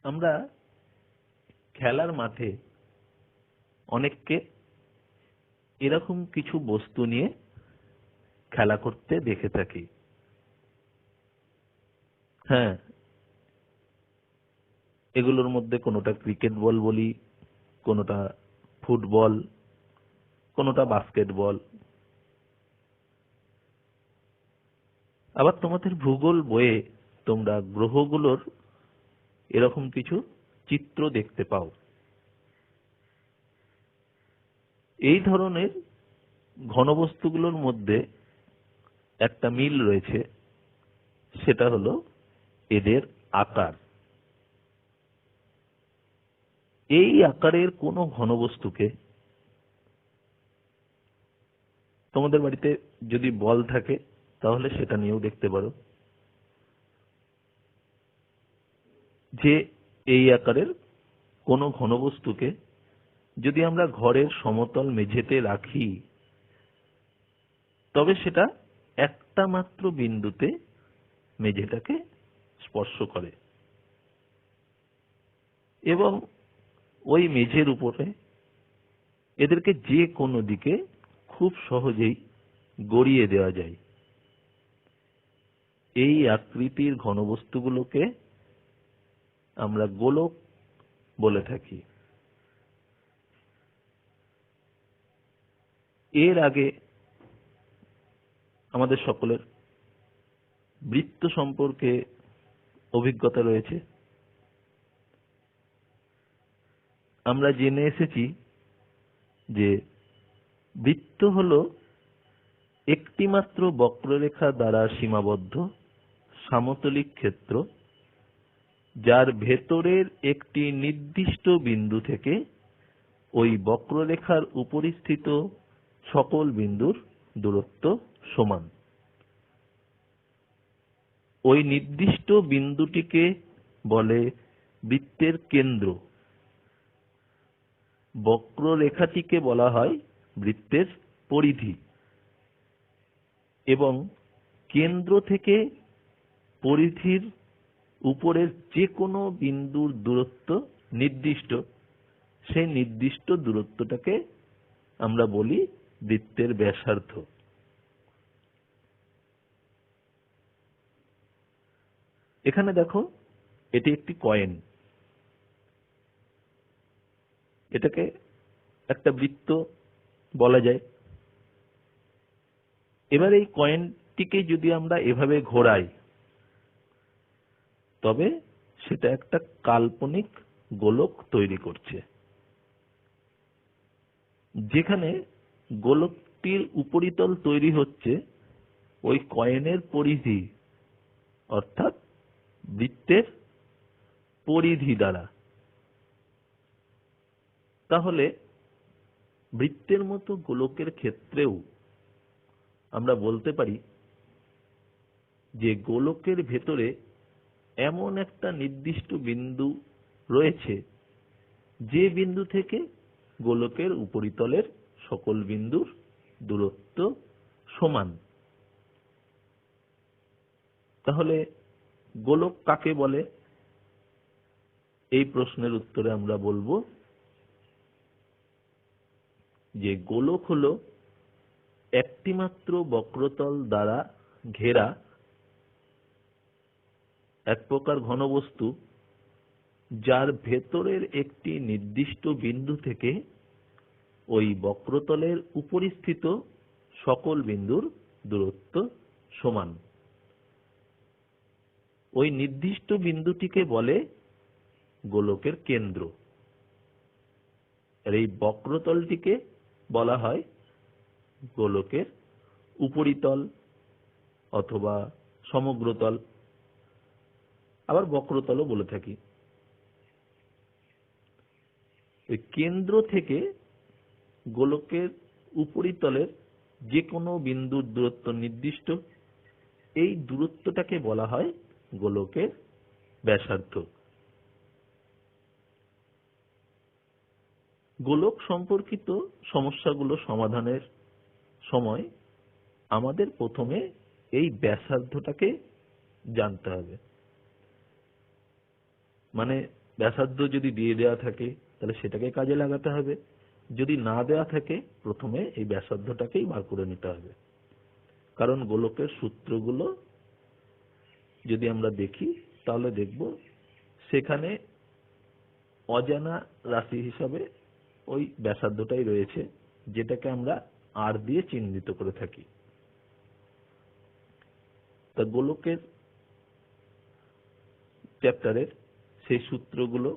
আমরা খেলার মাঠে অনেককে এরকম কিছু বস্তু নিয়ে খেলা করতে দেখে থাকি। হ্যাঁ, এগুলোর মধ্যে কোনোটা ক্রিকেট বল বলি, কোনোটা ফুটবল, কোনোটা বাস্কেটবল। আবার তোমাদের ভূগোল বইয়ে তোমরা গ্রহগুলোর এরকম কিছু চিত্র দেখতে পাও। এই ধরনের ঘনবস্তুগুলোর মধ্যে একটা মিল রয়েছে, সেটা হলো এদের আকার। এই আকারের কোনো ঘনবস্তুকে তোমাদের বাড়িতে যদি বল থাকে তাহলে সেটা নিয়েও দেখতে পারো, যে এই আকারের কোনো ঘনবস্তুকে যদি আমরা ঘরের সমতল মেঝেতে রাখি তবে সেটা একটা মাত্র বিন্দুতে মেঝেটাকে স্পর্শ করে এবং ওই মেঝের উপরে এদেরকে যে কোনো দিকে খুব সহজেই গড়িয়ে দেওয়া যায়। এই আকৃতির ঘনবস্তুগুলোকে আমরা গোলক বলে থাকি। এর আগে আমাদের সকলের বৃত্ত সম্পর্কে অভিজ্ঞতা রয়েছে। আমরা জেনে এসেছি যে বৃত্ত হলো একটিমাত্র বক্ররেখা দ্বারা সীমাবদ্ধ সমতলিক ক্ষেত্র, যার ভেতরের একটি নির্দিষ্ট বিন্দু থেকে ওই বক্ররেখার উপরিস্থিত সকল বিন্দুর দূরত্ব সমান। ওই নির্দিষ্ট বিন্দুটিকে বলে বৃত্তের কেন্দ্র। বক্ররেখাটিকে বলা হয় বৃত্তের পরিধি এবং কেন্দ্র থেকে পরিধির উপরের যে কোনো বিন্দুর দূরত্ব নির্দিষ্ট, সেই নির্দিষ্ট দূরত্বটাকে আমরা বলি বৃত্তের ব্যাসার্ধ। এখানে দেখো, এটি একটি কয়েন। এটাকে একটা বৃত্ত বলা যায়। এবার এই কয়েনটিকে যদি আমরা এভাবে ঘোরাই তবে সেটা একটা কাল্পনিক গোলক তৈরি করছে, যেখানে গোলকটির উপরিতল তৈরি হচ্ছে ওই কয়েনের পরিধি অর্থাৎ বৃত্তের পরিধি দ্বারা। তাহলে বৃত্তের মতো গোলকের ক্ষেত্রেও আমরা বলতে পারি যে গোলকের ভেতরে এমন একটা নির্দিষ্ট বিন্দু রয়েছে যে বিন্দু থেকে গোলকের উপরিতলের সকল বিন্দুর দূরত্ব সমান। তাহলে গোলক কাকে বলে? এই প্রশ্নের উত্তরে আমরা বলবো যে গোলক হলো একটিমাত্র বক্রতল দ্বারা ঘেরা এক প্রকার ঘনবস্তু, যার ভেতরের একটি নির্দিষ্ট বিন্দু থেকে ওই বক্রতলের উপরিস্থিত সকল বিন্দুর দূরত্ব সমান। ওই নির্দিষ্ট বিন্দুটিকে বলে গোলকের কেন্দ্র। আর এই বক্রতলটিকে বলা হয় গোলকের উপরিতল অথবা সমগ্রতল, আবার বক্রতলও বলে থাকি। ওই কেন্দ্র থেকে গোলকের উপরিতলের যে কোনো বিন্দুর দূরত্ব নির্দিষ্ট, এই দূরত্বটাকে বলা হয় গোলকের ব্যাসার্ধ। গোলক সম্পর্কিত সমস্যাগুলো সমাধানের সময় আমাদের প্রথমে এই ব্যাসার্ধটাকে জানতে হবে। মানে ব্যাসার্ধ যদি দিয়ে দেওয়া থাকে তাহলে সেটাকে কাজে লাগাতে হবে, যদি না দেওয়া থাকে প্রথমে এই ব্যাসার্ধটাকেই বার করে নিতে হবে। কারণ গোলকের সূত্রগুলো যদি আমরা দেখি তাহলে দেখব সেখানে অজানা রাশি হিসাবে ওই ব্যাসার্ধটাই রয়েছে, যেটাকে আমরা আর দিয়ে চিহ্নিত করে থাকি। তা গোলকের চ্যাপ্টারের সেই সূত্রগুলো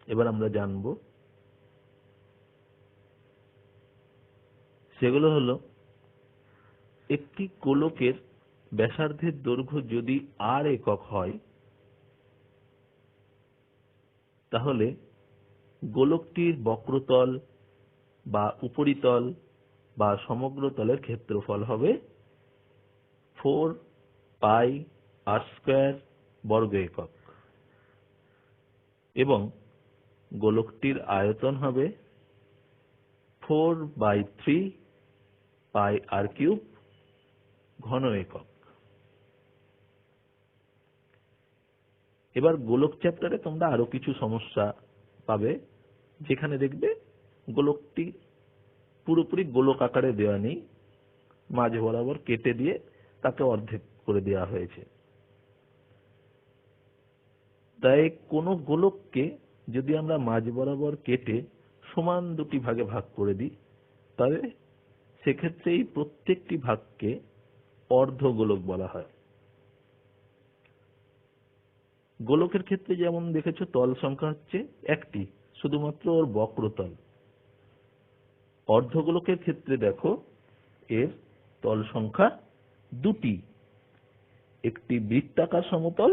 এবার আমরা জানব। সেগুলো হলো, একটি গোলকের ব্যাসার্ধের দৈর্ঘ্য যদি আর একক হয় তাহলে গোলকটির বক্রতল বা উপরিতল বা সমগ্র তলের ক্ষেত্রফল হবে 4 পাই আর স্কয়ার বর্গ একক এবং গোলকটির আয়তন হবে 4/3 পাই আর কিউব ঘন একক। এবার গোলক চ্যাপ্টারে তোমরা আরো কিছু সমস্যা পাবে, যেখানে দেখবে গোলকটি পুরোপুরি গোলক আকারে দেওয়া নেই, মাঝ বরাবর কেটে দিয়ে তাকে অর্ধেক করে দেওয়া হয়েছে। তাই কোনো গোলককে যদি আমরা মাঝ বরাবর কেটে সমান দুটি ভাগে ভাগ করে দিই তবে সেক্ষেত্রে এই প্রত্যেকটি ভাগকে অর্ধগোলক বলা হয়। গোলকের ক্ষেত্রে যেমন দেখেছো তল সংখ্যা হচ্ছে একটি, শুধুমাত্র ওর বক্রতল। অর্ধগোলকের ক্ষেত্রে দেখো এর তল সংখ্যা দুটি, একটি বৃত্তাকার সমতল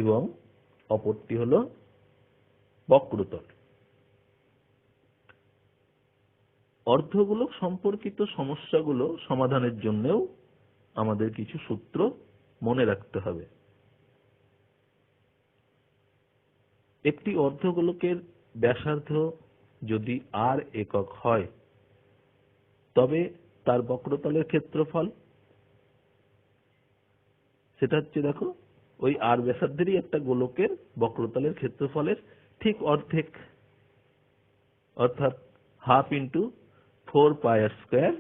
এবং অপরটি হলো বক্রতল। অর্ধগোলক সম্পর্কিত সমস্যাগুলো সমাধানের জন্যও আমাদের কিছু সূত্র মনে রাখতে হবে। একটি অর্ধগোলকের ব্যাসার্ধ যদি আর একক হয় তবে তার বক্রতলের ক্ষেত্রফল সেটা হচ্ছে, দেখো ওই আর ব্যাসার্ধেরই একটা গোলকের বক্রতলের ক্ষেত্রফলের ঠিক অর্ধেক, অর্থাৎ half into 4 pi r square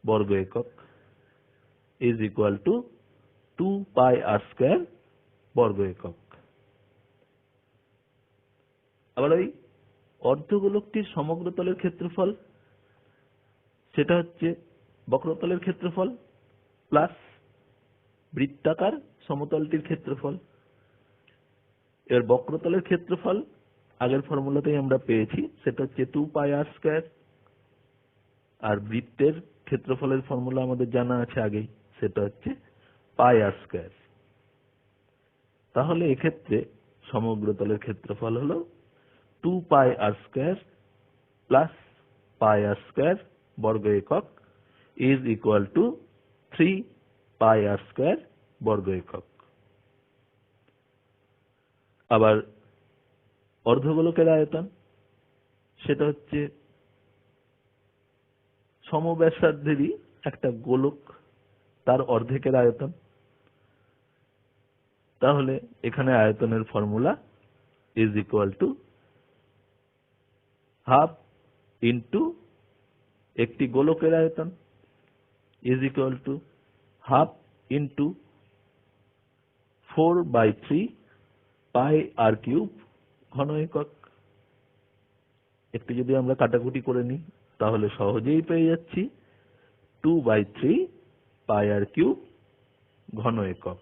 বর্গ একক is equal to 2 pi r square বর্গ একক। আবার ওই অর্ধগোলকটির সমগ্র তলের ক্ষেত্রফল সেটা হচ্ছে বক্রতলের ক্ষেত্রফল প্লাস বৃত্তাকার সমতলটির ক্ষেত্রফল। এর বক্রতলের ক্ষেত্রফল আগের ফর্মুলাতেই আমরা পেয়েছি, সেটা হচ্ছে 2 পাই আর স্কয়ার, আর বৃত্তের ক্ষেত্রফলের ফর্মুলা আমাদের জানা আছে আগেই, সেটা হচ্ছে পাই আর স্কয়ার। তাহলে এক্ষেত্রে সমগ্র তলের ক্ষেত্রফল হলো 2 pi r square plus pi r square বর্গ একক is equal to 3 pi r square বর্গ একক। আবার অর্ধগোলকের আয়তন সেটা হচ্ছে সমব্যাসার্ধেরই একটা গোলক, তার অর্ধেকের আয়তন। তাহলে এখানে আয়তনের formula is equal to half into একটি গোলকের আয়তন is equal to half into 4/3 pi r cube ঘন একক। একটু যদি আমরা কাটাকুটি করে নিই তাহলে সহজেই পেয়ে যাচ্ছি 2/3 পাই আর কিউব ঘন একক।